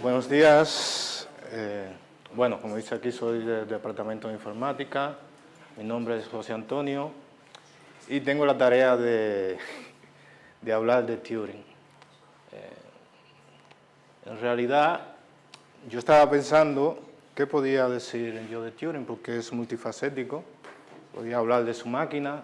Buenos días. Bueno, como dice aquí, soy del Departamento de Informática. Mi nombre es José Antonio y tengo la tarea de hablar de Turing. En realidad, yo estaba pensando qué podía decir yo de Turing, porque es multifacético. Podía hablar de su máquina,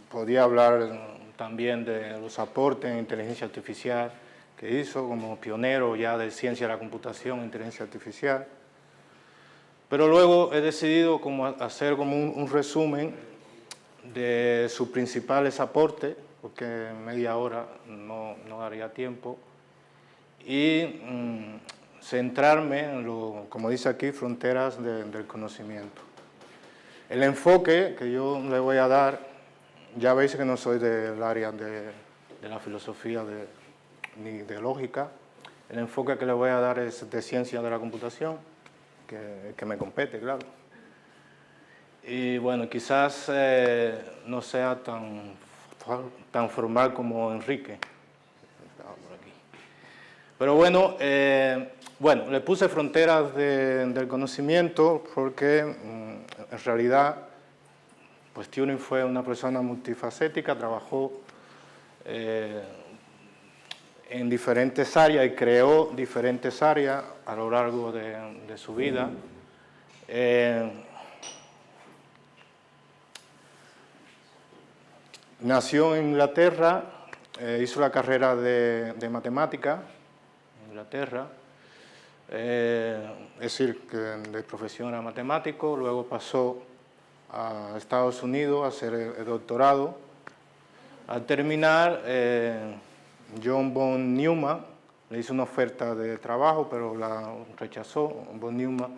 podía hablar también de los aportes en inteligencia artificial que hizo como pionero ya de ciencia de la computación e inteligencia artificial. Pero luego he decidido hacer como un resumen de sus principales aportes, porque en media hora no daría tiempo, y centrarme en como dice aquí, fronteras del conocimiento. El enfoque que yo le voy a dar, ya veis que no soy del área de la filosofía ni de lógica. El enfoque que le voy a dar es de ciencia de la computación, que me compete, claro. Y bueno, quizás no sea tan formal como Enrique. Pero bueno, le puse fronteras del conocimiento porque en realidad pues Turing fue una persona multifacética, trabajó en diferentes áreas y creó diferentes áreas a lo largo de su vida. Nació en Inglaterra, hizo la carrera de matemática en Inglaterra, es decir, que de profesión era matemático, luego pasó a Estados Unidos a hacer el doctorado. Al terminar, John von Neumann le hizo una oferta de trabajo, pero la rechazó. Von Neumann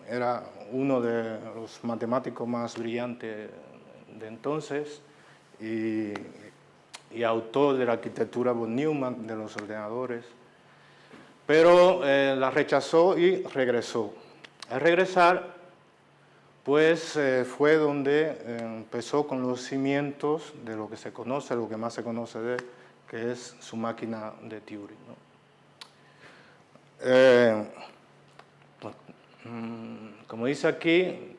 era uno de los matemáticos más brillantes de entonces y autor de la arquitectura von Neumann, de los ordenadores. Pero la rechazó y regresó. Al regresar, pues fue donde empezó con los cimientos de lo que se conoce, lo que más se conoce de él, que es su máquina de Turing, ¿no? Como dice aquí,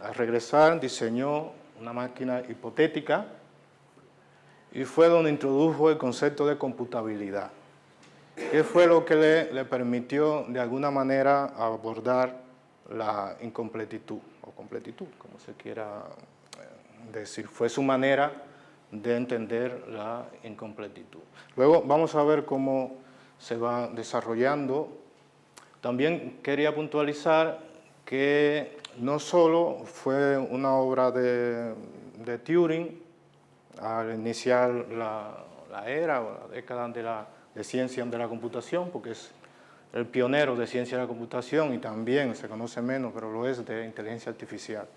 al regresar diseñó una máquina hipotética y fue donde introdujo el concepto de computabilidad, que fue lo que le permitió de alguna manera abordar la incompletitud o completitud, como se quiera decir. Fue su manera de entender la incompletitud. Luego vamos a ver cómo se va desarrollando. También quería puntualizar que no solo fue una obra de Turing al iniciar la era o la década de ciencia de la computación, porque es el pionero de ciencia de la computación y también se conoce menos, pero lo es, de inteligencia artificial.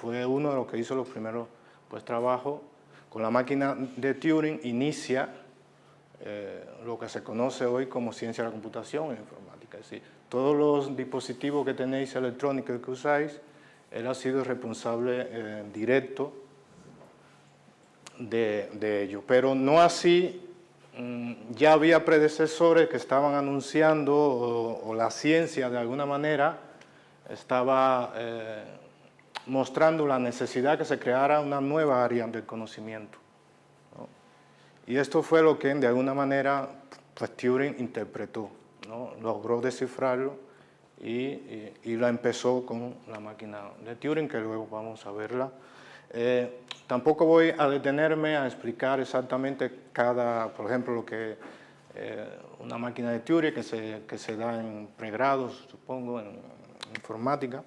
Fue uno de los que hizo los primeros trabajos. Con la máquina de Turing inicia lo que se conoce hoy como ciencia de la computación en informática. Es decir, todos los dispositivos que tenéis electrónicos que usáis, él ha sido responsable directo de ello. Pero no así, ya había predecesores que estaban anunciando o la ciencia de alguna manera estaba mostrando la necesidad que se creara una nueva área del conocimiento, ¿no? Y esto fue lo que de alguna manera Turing interpretó, ¿no? Logró descifrarlo y la empezó con la máquina de Turing, que luego vamos a verla. Tampoco voy a detenerme a explicar exactamente por ejemplo, lo que una máquina de Turing que se da en pregrados, supongo, en informática,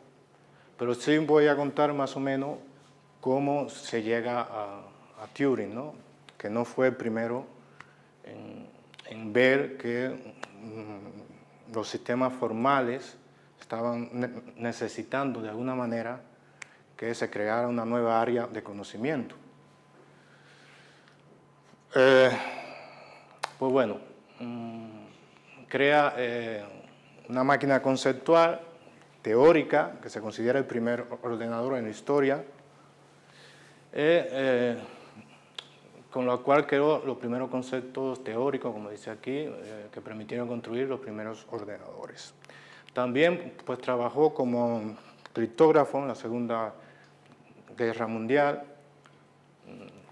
pero sí voy a contar más o menos cómo se llega a Turing, ¿no? Que no fue el primero en ver que los sistemas formales estaban necesitando de alguna manera que se creara una nueva área de conocimiento. Pues bueno, crea una máquina conceptual, teórica, que se considera el primer ordenador en la historia, con lo cual creó los primeros conceptos teóricos, como dice aquí, que permitieron construir los primeros ordenadores. También pues, trabajó como criptógrafo en la Segunda Guerra Mundial,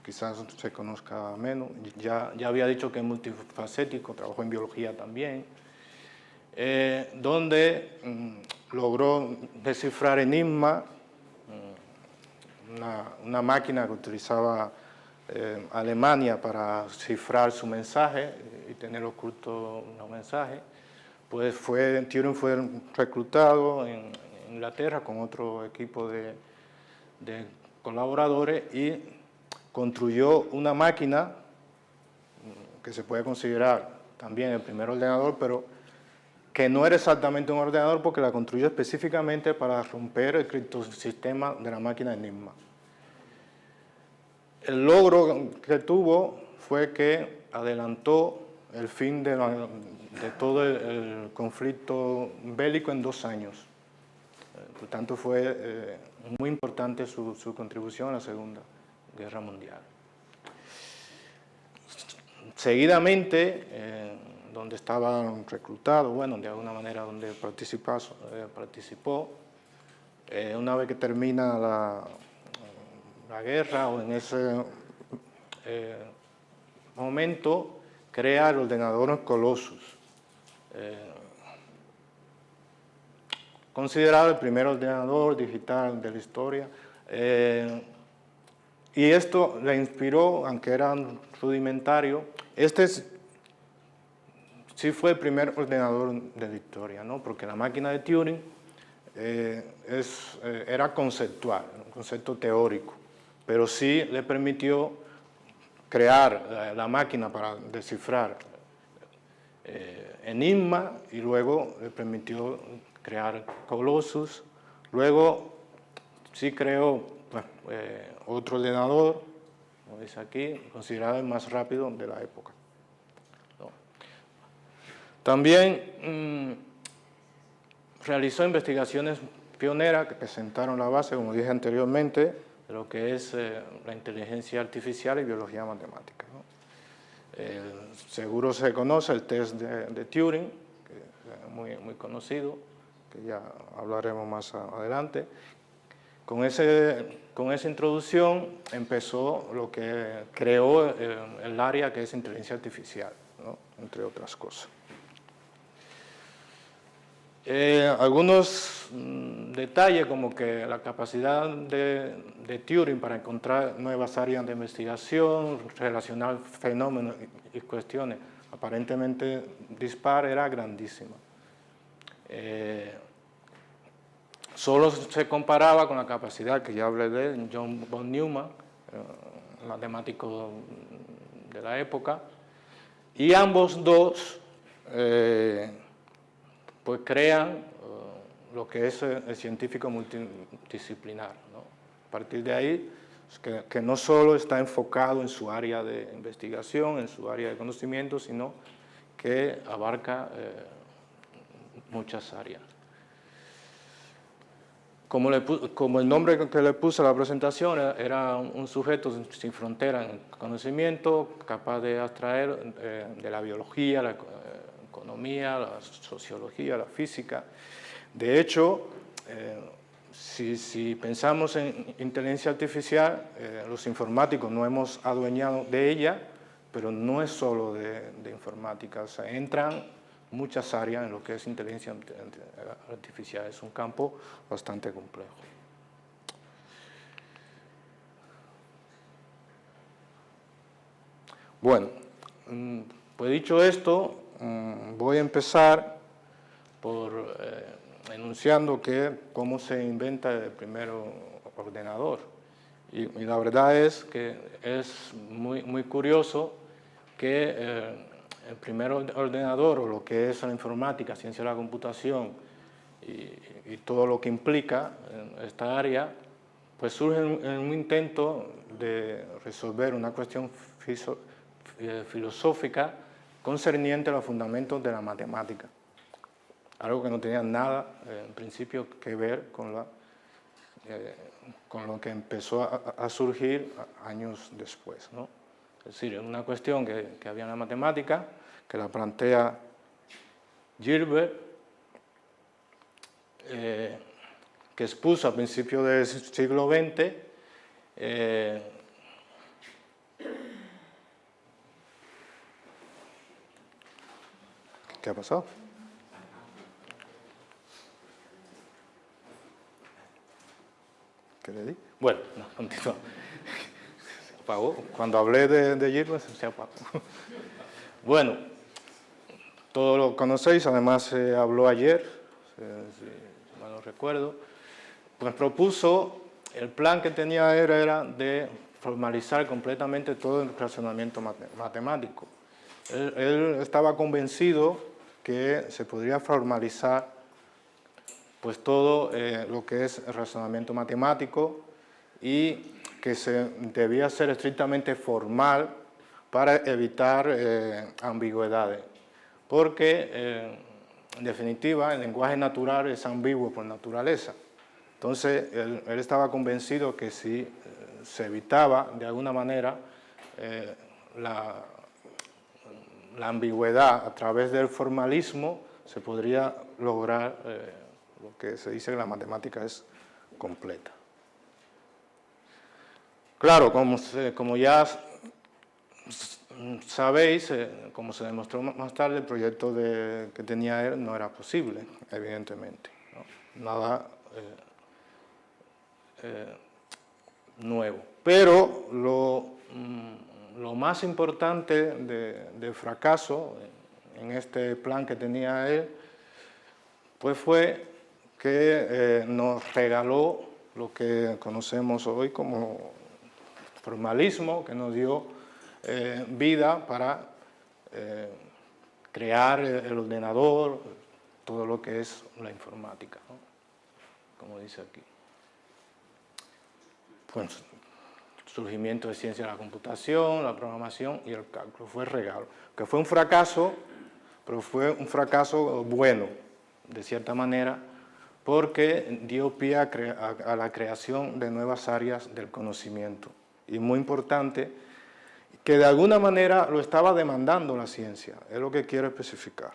quizás se conozca menos, ya había dicho que es multifacético, trabajó en biología también, donde logró descifrar Enigma, una máquina que utilizaba Alemania para cifrar su mensaje y tener oculto los mensajes. Pues Turing fue reclutado en Inglaterra con otro equipo de colaboradores y construyó una máquina que se puede considerar también el primer ordenador, pero que no era exactamente un ordenador porque la construyó específicamente para romper el criptosistema de la máquina Enigma. El logro que tuvo fue que adelantó el fin de todo el conflicto bélico en 2 años. Por tanto, fue muy importante su contribución a la Segunda Guerra Mundial. Seguidamente, donde estaba reclutado, bueno, de alguna manera donde participó, una vez que termina la guerra o en ese momento, crea el ordenador Colossus, considerado el primer ordenador digital de la historia. Y esto le inspiró, aunque era rudimentario, sí fue el primer ordenador de la historia, ¿no? Porque la máquina de Turing era conceptual, un concepto teórico, pero sí le permitió crear la máquina para descifrar Enigma y luego le permitió crear Colossus. Luego sí creó otro ordenador, como dice aquí, considerado el más rápido de la época. ¿No? También realizó investigaciones pioneras que presentaron la base, como dije anteriormente, de lo que es la inteligencia artificial y biología matemática, ¿no? Seguro se conoce el test de Turing, que es muy conocido, que ya hablaremos más adelante. Con esa introducción empezó lo que creó el área que es inteligencia artificial, ¿no? Entre otras cosas. Algunos detalles como que la capacidad de Turing para encontrar nuevas áreas de investigación, relacionar fenómenos y cuestiones aparentemente dispares era grandísima. Solo se comparaba con la capacidad que ya hablé de John von Neumann, matemático de la época, y ambos dos pues crean lo que es el científico multidisciplinar, ¿no? A partir de ahí, que no solo está enfocado en su área de investigación, en su área de conocimiento, sino que abarca muchas áreas. Como el nombre que le puse a la presentación era un sujeto sin frontera en conocimiento, capaz de abstraer de la biología, la economía, la sociología, la física. De hecho, si pensamos en inteligencia artificial, los informáticos no hemos adueñado de ella, pero no es solo de informática, o sea, entran muchas áreas en lo que es inteligencia artificial. Es un campo bastante complejo. Bueno, pues dicho esto, voy a empezar por enunciando cómo se inventa el primer ordenador. Y la verdad es que es muy curioso que el primer ordenador, o lo que es la informática, ciencia de la computación y todo lo que implica en esta área, pues surge en un intento de resolver una cuestión filosófica concerniente a los fundamentos de la matemática. Algo que no tenía nada, en principio, que ver con lo que empezó a surgir años después, ¿no? Es decir, una cuestión que había en la matemática, que la plantea Gilbert, que expuso a principios del siglo XX, ¿qué ha pasado? ¿Qué le di? Bueno, no, continúa. Se apagó. Cuando hablé de Gilbert se apagó. Bueno, todo lo conocéis, además se habló ayer, si mal no recuerdo, pues propuso, el plan que tenía era de formalizar completamente todo el razonamiento matemático. Él estaba convencido que se podría formalizar pues todo lo que es el razonamiento matemático y que se debía ser estrictamente formal para evitar ambigüedades, porque en definitiva el lenguaje natural es ambiguo por naturaleza. Entonces él estaba convencido que si se evitaba de alguna manera la ambigüedad a través del formalismo, se podría lograr lo que se dice que la matemática es completa. Claro, como ya sabéis, como se demostró más tarde, el proyecto que tenía él no era posible, evidentemente, ¿no? Nada nuevo. Pero lo más importante del fracaso en este plan que tenía él, pues fue que nos regaló lo que conocemos hoy como formalismo, que nos dio vida para crear el ordenador, todo lo que es la informática, ¿no? Como dice aquí. Pues surgimiento de ciencia de la computación, la programación y el cálculo, fue el regalo. Que fue un fracaso, pero fue un fracaso bueno, de cierta manera, porque dio pie a la creación de nuevas áreas del conocimiento. Y muy importante, que de alguna manera lo estaba demandando la ciencia, es lo que quiero especificar.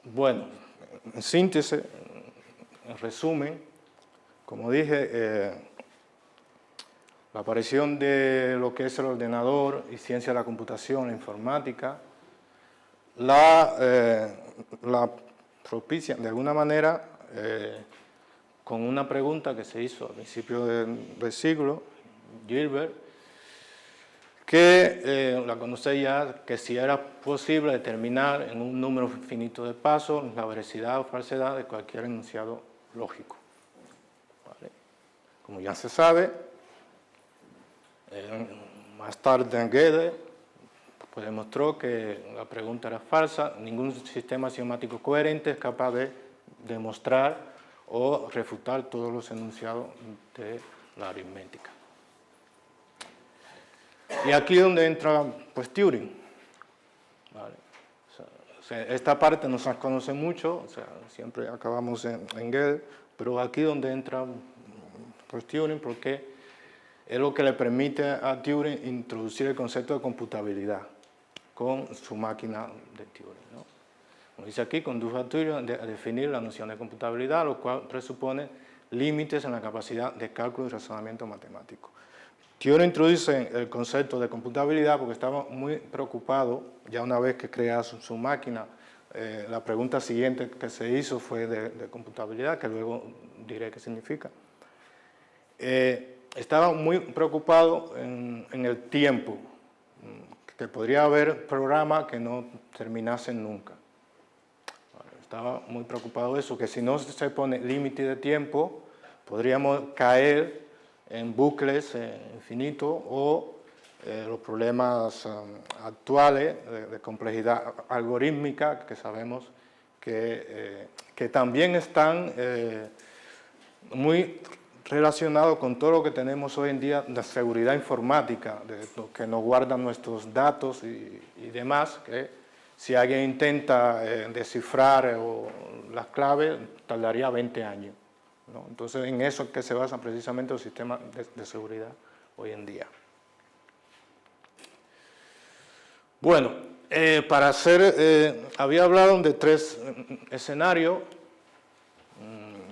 Bueno, en síntesis, en resumen, como dije, la aparición de lo que es el ordenador y ciencia de la computación, la informática, la propicia de alguna manera con una pregunta que se hizo a principios del siglo, Gilbert, que la conocéis ya, que si era posible determinar en un número finito de pasos la veracidad o falsedad de cualquier enunciado lógico. ¿Vale? Como ya se sabe, más tarde Gödel pues demostró que la pregunta era falsa, ningún sistema axiomático coherente es capaz de demostrar o refutar todos los enunciados de la aritmética. Y aquí es donde entra pues Turing. ¿Vale? O sea, esta parte no se conoce mucho, o sea, siempre acabamos en Gödel, pero aquí es donde entra pues Turing, porque es lo que le permite a Turing introducir el concepto de computabilidad con su máquina de Turing, ¿no? Como dice aquí, conduce a Turing a definir la noción de computabilidad, lo cual presupone límites en la capacidad de cálculo y razonamiento matemático. Turing introduce el concepto de computabilidad porque estaba muy preocupado, ya una vez que crea su máquina, la pregunta siguiente que se hizo fue de computabilidad, que luego diré qué significa. Estaba muy preocupado en el tiempo, que podría haber programas que no terminasen nunca. Estaba muy preocupado de eso, que si no se pone límite de tiempo, podríamos caer en bucles infinitos o los problemas actuales de complejidad algorítmica, que sabemos que también están muy relacionado con todo lo que tenemos hoy en día de seguridad informática, de lo que nos guardan nuestros datos y demás, que si alguien intenta descifrar las claves, tardaría 20 años, ¿no? Entonces, en eso es que se basan precisamente los sistemas de seguridad hoy en día. Bueno, para hacer, había hablado de 3 escenarios.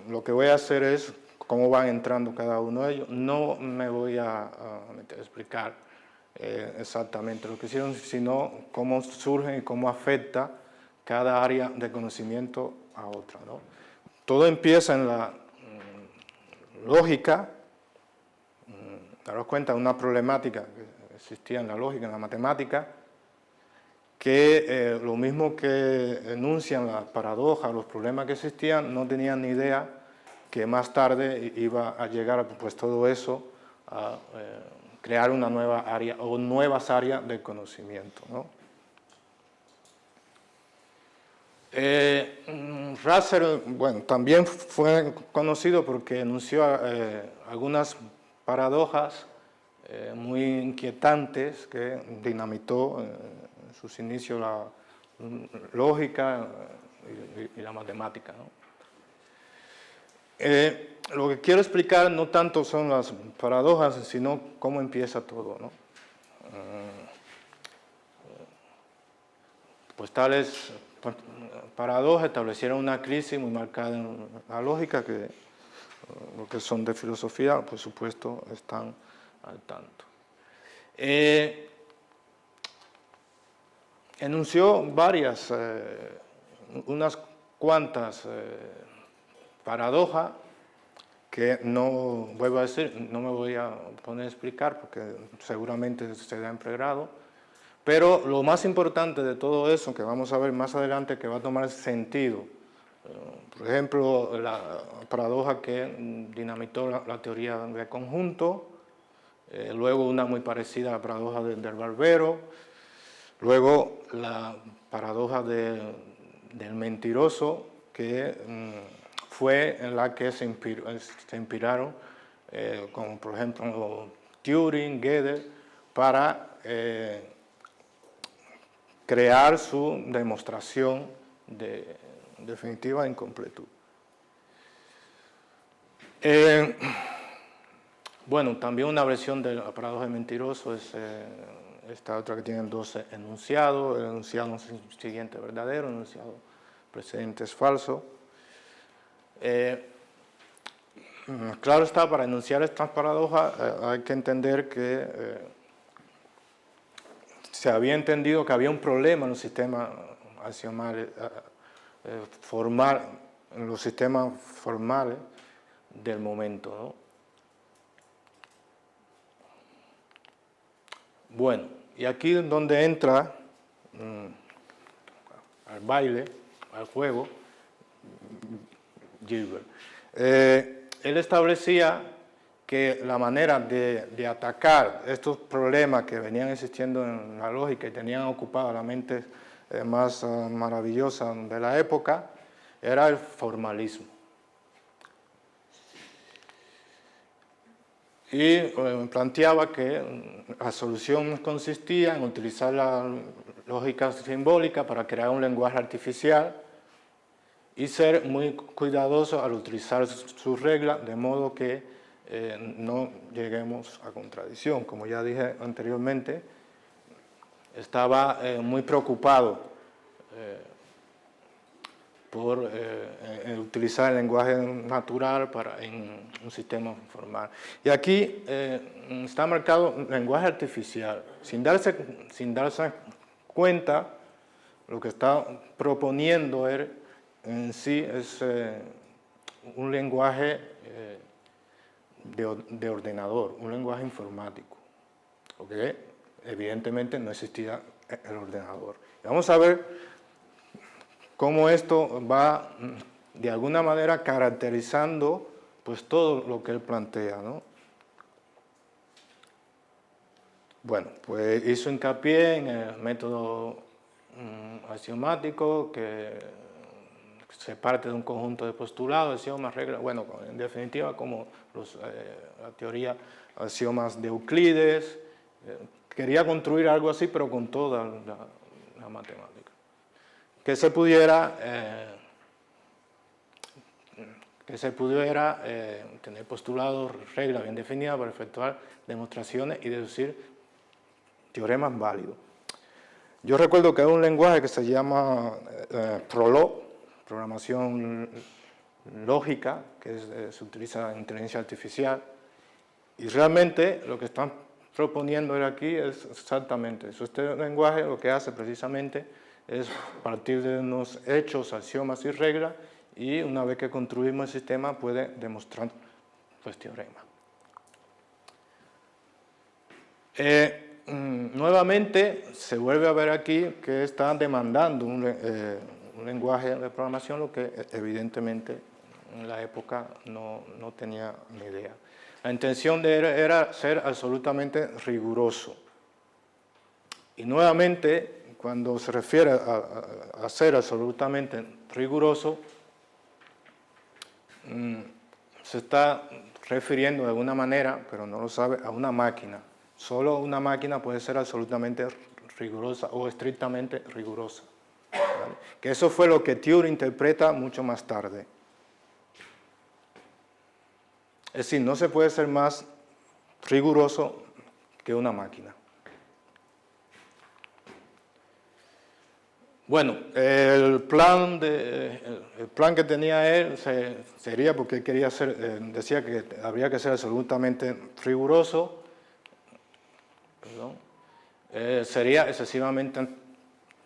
Lo que voy a hacer es cómo van entrando cada uno de ellos. No me voy a explicar exactamente lo que hicieron, sino cómo surgen y cómo afecta cada área de conocimiento a otra, ¿no? Todo empieza en la lógica. Daros cuenta de una problemática que existía en la lógica, en la matemática, que lo mismo que enuncian las paradojas, los problemas que existían, no tenían ni idea que más tarde iba a llegar pues todo eso a crear una nueva área o nuevas áreas de conocimiento, ¿no? Russell, bueno, también fue conocido porque enunció algunas paradojas muy inquietantes que dinamitó en sus inicios la lógica y la matemática, ¿no? Lo que quiero explicar no tanto son las paradojas, sino cómo empieza todo, ¿no? Pues tales paradojas establecieron una crisis muy marcada en la lógica, que los que son de filosofía, por supuesto, están al tanto. Enunció varias, unas cuantas paradojas que no, vuelvo a decir, no me voy a poner a explicar porque seguramente se da en pregrado, pero lo más importante de todo eso, que vamos a ver más adelante, que va a tomar sentido. Por ejemplo, la paradoja que dinamitó la teoría de conjunto, luego una muy parecida a la paradoja del barbero, luego la paradoja del mentiroso, que fue en la que se inspiraron, como por ejemplo Turing, Gödel, para crear su demostración de definitiva incompletud. Bueno, también una versión de la paradoja del mentiroso es esta otra que tiene 12 enunciados. El enunciado siguiente es verdadero, el enunciado precedente es falso. Claro está, para enunciar estas paradojas hay que entender que se había entendido que había un problema en los sistemas axiomales, en los sistemas formales del momento, ¿no? Bueno, y aquí es donde entra al baile, al juego, Gilbert. Él establecía que la manera de atacar estos problemas que venían existiendo en la lógica y tenían ocupada la mente más maravillosa de la época era el formalismo. Y planteaba que la solución consistía en utilizar la lógica simbólica para crear un lenguaje artificial y ser muy cuidadoso al utilizar sus reglas, de modo que no lleguemos a contradicción. Como ya dije anteriormente, estaba muy preocupado por utilizar el lenguaje natural en un sistema formal. Y aquí está marcado lenguaje artificial. Sin darse cuenta, lo que está proponiendo él en sí es un lenguaje de ordenador, un lenguaje informático, porque evidentemente no existía el ordenador. Y vamos a ver cómo esto va de alguna manera caracterizando pues todo lo que él plantea, ¿no? Bueno, pues hizo hincapié en el método axiomático, que se parte de un conjunto de postulados, axiomas, reglas, bueno, en definitiva como la teoría axiomas de Euclides. Quería construir algo así, pero con toda la matemática. Que se pudiera, que se pudiera tener postulados, reglas bien definidas para efectuar demostraciones y deducir teoremas válidos. Yo recuerdo que hay un lenguaje que se llama PROLOG, programación lógica, que se utiliza en inteligencia artificial, y realmente lo que están proponiendo aquí es exactamente eso. Este lenguaje lo que hace precisamente es partir de unos hechos, axiomas y reglas, y una vez que construimos el sistema puede demostrar pues, teoremas. Nuevamente se vuelve a ver aquí que está demandando un lenguaje de programación, lo que evidentemente en la época no tenía ni idea. La intención era ser absolutamente riguroso. Y nuevamente, cuando se refiere a ser absolutamente riguroso, se está refiriendo de alguna manera, pero no lo sabe, a una máquina. Solo una máquina puede ser absolutamente rigurosa o estrictamente rigurosa. ¿Vale? Que eso fue lo que Turing interpreta mucho más tarde. Es decir, no se puede ser más riguroso que una máquina. Bueno, el plan que tenía él sería, porque él quería ser, decía que habría que ser absolutamente riguroso, sería excesivamente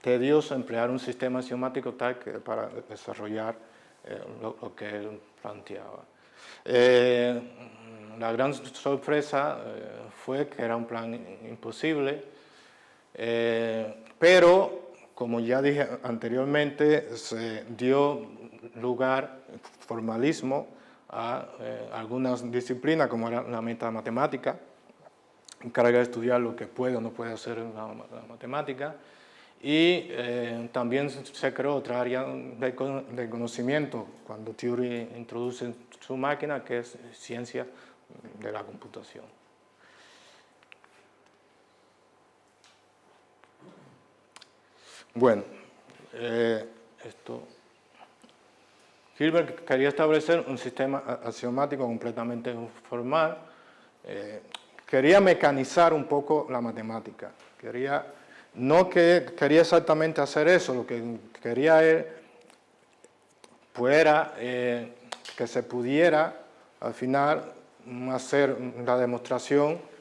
tedioso emplear un sistema axiomático tal que para desarrollar lo que él planteaba. La gran sorpresa fue que era un plan imposible, pero como ya dije anteriormente, se dio lugar, formalismo, a algunas disciplinas como era la metamatemática, encarga de estudiar lo que puede o no puede hacer la matemática, y también se creó otra área de conocimiento cuando Turing introduce su máquina, que es ciencia de la computación. Bueno, Hilbert quería establecer un sistema axiomático completamente formal, quería mecanizar un poco la matemática, no quería exactamente hacer eso, lo que quería era que se pudiera al final hacer la demostración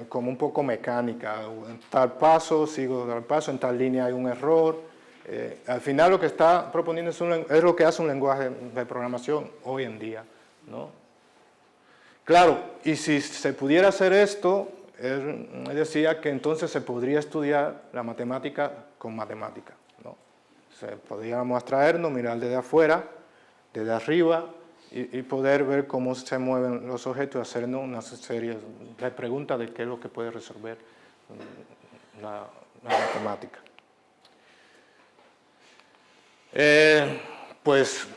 como un poco mecánica, en tal paso sigo tal paso, en tal línea hay un error. Al final lo que está proponiendo es lo que hace un lenguaje de programación hoy en día, ¿no? Claro, y si se pudiera hacer esto, él decía que entonces se podría estudiar la matemática con matemática, ¿no? Podríamos abstraernos, mirar desde afuera, desde arriba, y poder ver cómo se mueven los objetos y hacernos una serie de preguntas de qué es lo que puede resolver la matemática. Pues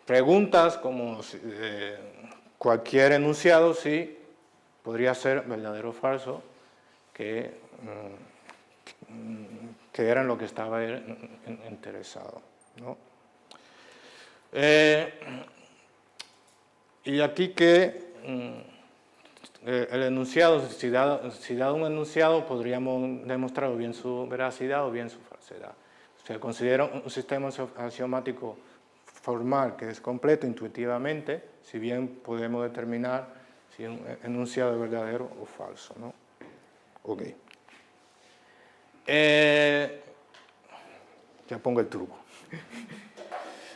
preguntas como cualquier enunciado sí podría ser verdadero o falso, que era en lo que estaba él interesado, ¿no? Y aquí que el enunciado, si dado un enunciado, podríamos demostrar o bien su veracidad o bien su falsedad. Se considera un sistema axiomático formal que es completo intuitivamente, si bien podemos determinar si un enunciado es verdadero o falso, ¿no? Ok. Ya pongo el turbo.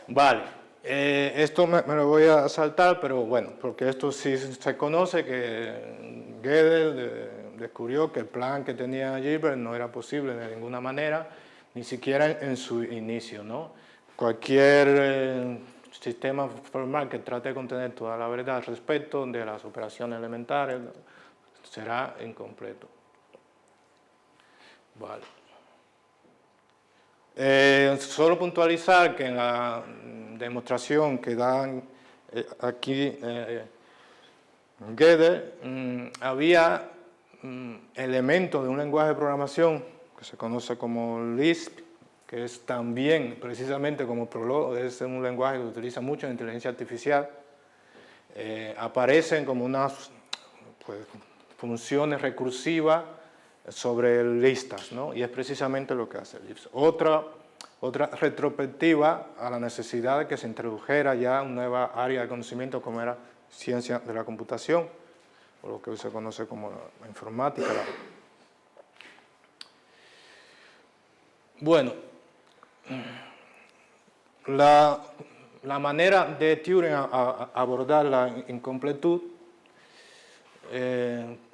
Vale. Esto me lo voy a saltar, pero bueno, porque esto sí se conoce, que Gödel descubrió que el plan que tenía Hilbert no era posible de ninguna manera, ni siquiera en su inicio, ¿no? Cualquier sistema formal que trate de contener toda la verdad respecto de las operaciones elementales será incompleto. Vale. Solo puntualizar que en la demostración que dan aquí Gödel, había elementos de un lenguaje de programación que se conoce como Lisp, que es también, precisamente como Prolog, es un lenguaje que utiliza mucho en inteligencia artificial, aparecen como unas funciones recursivas sobre listas, ¿no? Y es precisamente lo que hace Lisp. Otra retrospectiva a la necesidad de que se introdujera ya una nueva área de conocimiento como era ciencia de la computación, o lo que hoy se conoce como la informática. Bueno, la manera de Turing a abordar la incompletud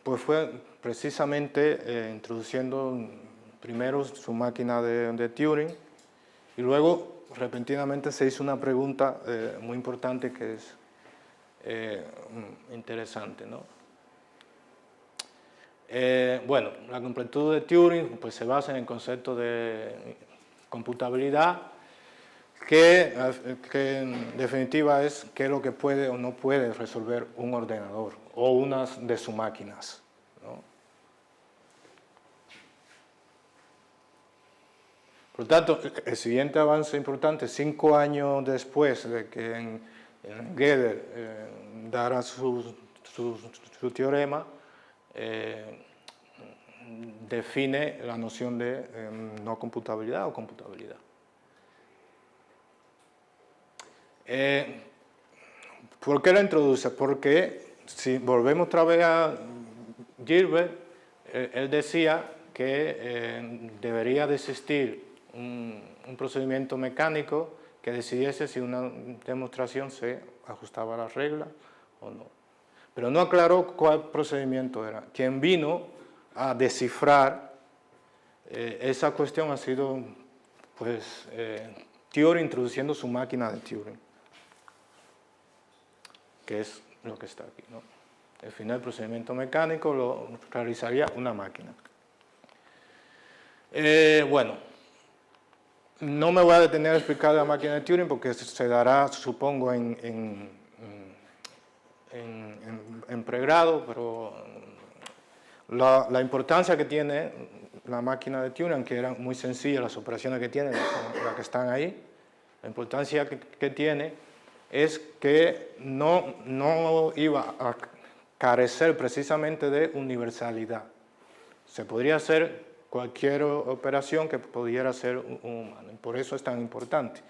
pues fue precisamente introduciendo primero su máquina de Turing y luego repentinamente se hizo una pregunta muy importante que es interesante, ¿no? Bueno, la completud de Turing pues, se basa en el concepto de computabilidad que en definitiva es qué es lo que puede o no puede resolver un ordenador o una de sus máquinas, ¿no? Por lo tanto, el siguiente avance importante, 5 años después de que en Gödel dara su teorema, define la noción de no computabilidad o computabilidad. ¿Por qué la introduce? Porque si volvemos otra vez a Gilbert, él decía que debería de existir un procedimiento mecánico que decidiese si una demostración se ajustaba a la regla o no. Pero no aclaró cuál procedimiento era. Quien vino a descifrar esa cuestión ha sido pues, Turing introduciendo su máquina de Turing, que es lo que está aquí, ¿no? Al final el procedimiento mecánico lo realizaría una máquina. Bueno, no me voy a detener a explicar la máquina de Turing porque se dará, supongo, en pregrado, pero la importancia que tiene la máquina de Turing, que eran muy sencillas las operaciones que tiene, las que están ahí, la importancia que tiene es que no iba a carecer precisamente de universalidad. Se podría hacer cualquier operación que pudiera hacer un humano, y por eso es tan importante.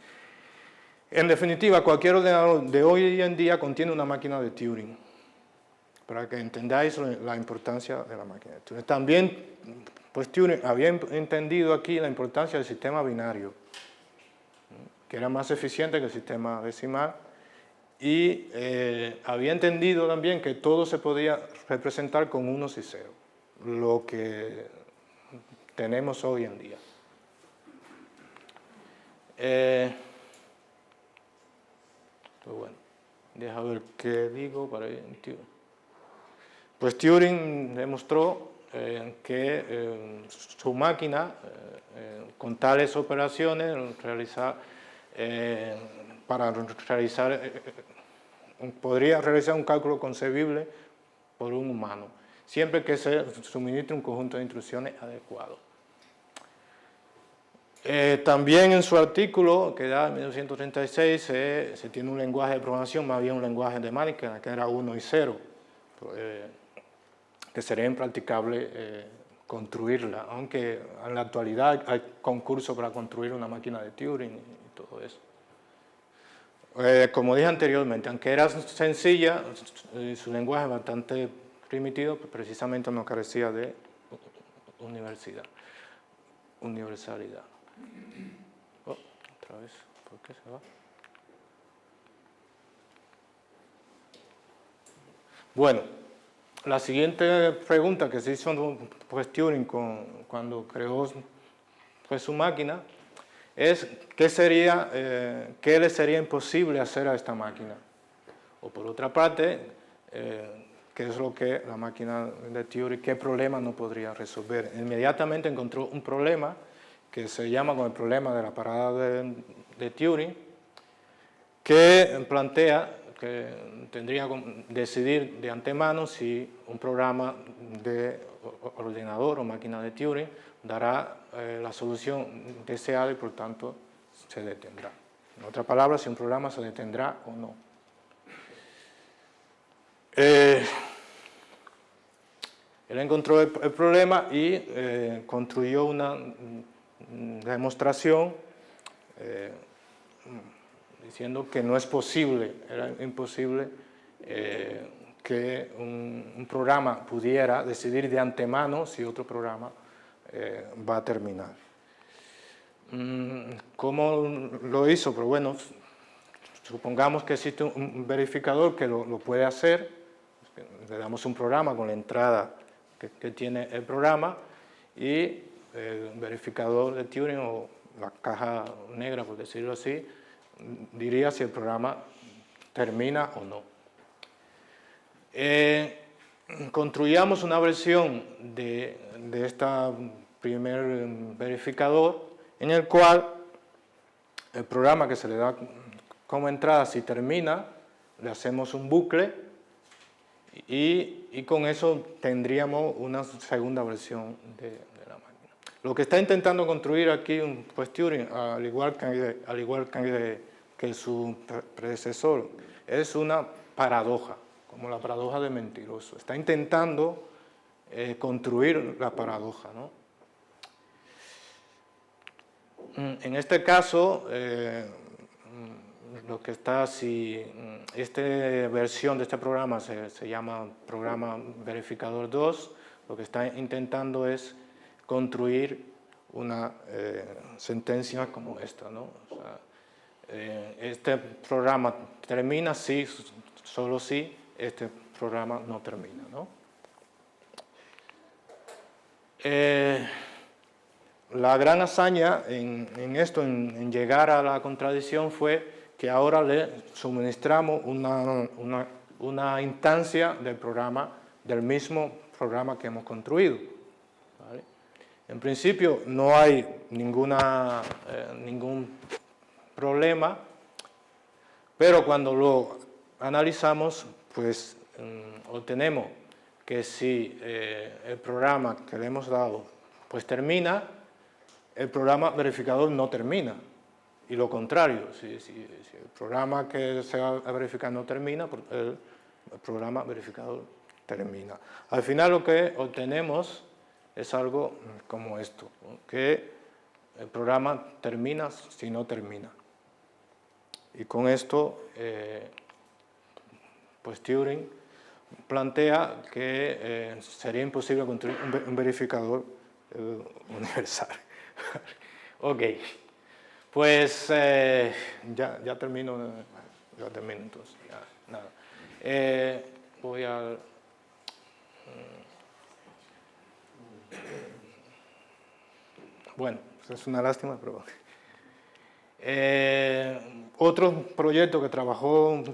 En definitiva, cualquier ordenador de hoy en día contiene una máquina de Turing, para que entendáis la importancia de la máquina de Turing. También, pues Turing había entendido aquí la importancia del sistema binario, que era más eficiente que el sistema decimal, y había entendido también que todo se podía representar con unos y ceros, lo que tenemos hoy en día. Pues bueno, deja ver qué digo para Turing. Pues Turing demostró que su máquina, con tales operaciones, podría realizar un cálculo concebible por un humano, siempre que se suministre un conjunto de instrucciones adecuado. También en su artículo, que da en 1936, se tiene un lenguaje de programación, más bien un lenguaje de máquina, que era 1 y 0, que sería impracticable construirla, aunque en la actualidad hay concursos para construir una máquina de Turing y todo eso. Como dije anteriormente, aunque era sencilla, su lenguaje bastante primitivo, pues precisamente no carecía de universalidad. Oh, otra vez, ¿por qué se va? Bueno, la siguiente pregunta que se hizo pues, Turing cuando creó pues, su máquina es ¿qué le sería imposible hacer a esta máquina? O por otra parte, ¿qué es lo que la máquina de Turing, qué problema no podría resolver? Inmediatamente encontró un problema que se llama como el problema de la parada de Turing, que plantea que tendría que decidir de antemano si un programa de ordenador o máquina de Turing dará la solución deseada y por tanto se detendrá. En otras palabras, si un programa se detendrá o no. Él encontró el problema y construyó una demostración diciendo que no es posible, era imposible que un programa pudiera decidir de antemano si otro programa va a terminar. ¿Cómo lo hizo? Pero bueno, supongamos que existe un verificador que lo puede hacer, le damos un programa con la entrada que tiene el programa y el verificador de Turing o la caja negra, por decirlo así, diría si el programa termina o no. Construyamos una versión de este primer verificador en el cual el programa que se le da como entrada, si termina, le hacemos un bucle y con eso tendríamos una segunda versión de la máquina. Lo que está intentando construir aquí pues Turing, al igual que su predecesor, es una paradoja, como la paradoja de mentiroso. Está intentando construir la paradoja, ¿no? En este caso, lo que está, si esta versión de este programa se llama programa verificador 2, lo que está intentando es construir una sentencia como esta, ¿no? O sea, este programa termina si, solo si este programa no termina, ¿no? La gran hazaña en esto, en llegar a la contradicción, fue que ahora le suministramos una instancia del programa, del mismo programa que hemos construido, ¿vale? En principio no hay ningún problema, pero cuando lo analizamos, pues obtenemos que si el programa que le hemos dado pues termina, el programa verificador no termina. Y lo contrario, si el programa que se va a verificar no termina, el programa verificador termina. Al final lo que obtenemos es algo como esto, ¿no? Que el programa termina si no termina. Y con esto, pues Turing plantea que sería imposible construir un verificador universal. Ok, pues ya termino entonces, ya, nada. Voy a... Bueno, es una lástima, pero... otro proyecto que trabajó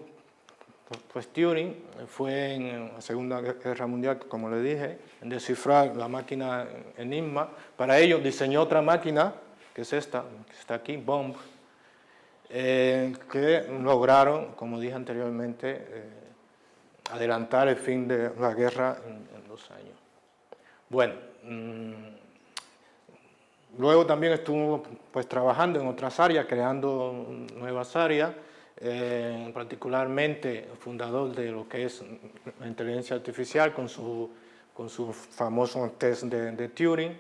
pues Turing fue en la Segunda Guerra Mundial, como le dije, en descifrar la máquina Enigma. Para ello diseñó otra máquina, que es esta, que está aquí, Bomb, que lograron, como dije anteriormente, adelantar el fin de la guerra en 2 años. Bueno, luego también estuvo pues trabajando en otras áreas, creando nuevas áreas, particularmente fundador de lo que es la inteligencia artificial con su famoso test de Turing.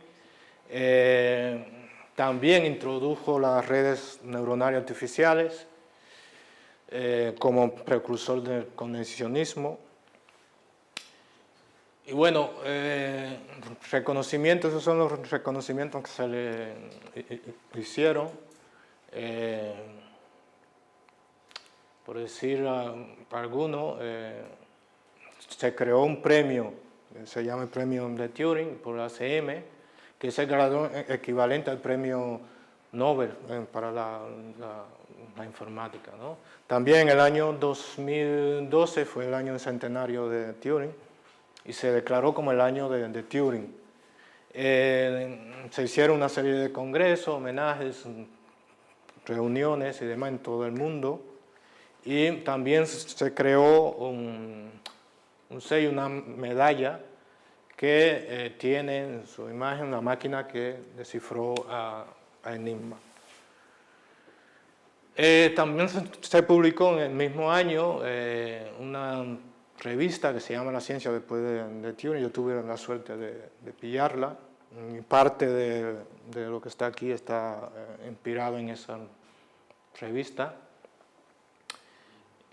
También introdujo las redes neuronales artificiales como precursor del conexionismo. Y bueno, reconocimientos, esos son los reconocimientos que se le hicieron. Por decir alguno, se creó un premio, se llama el premio de Turing por la ACM, que es el galardón equivalente al premio Nobel para la informática, ¿no? También el año 2012 fue el año del centenario de Turing y se declaró como el año de Turing. Se hicieron una serie de congresos, homenajes, reuniones y demás en todo el mundo. Y también se creó un sello, una medalla que tiene en su imagen la máquina que descifró a Enigma. También se publicó en el mismo año una revista que se llama La Ciencia después de Turing. Yo tuve la suerte de pillarla. Y parte de lo que está aquí está inspirado en esa revista.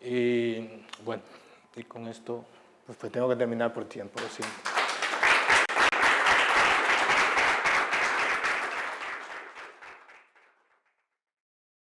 Y bueno, y con esto pues tengo que terminar por tiempo, lo siento.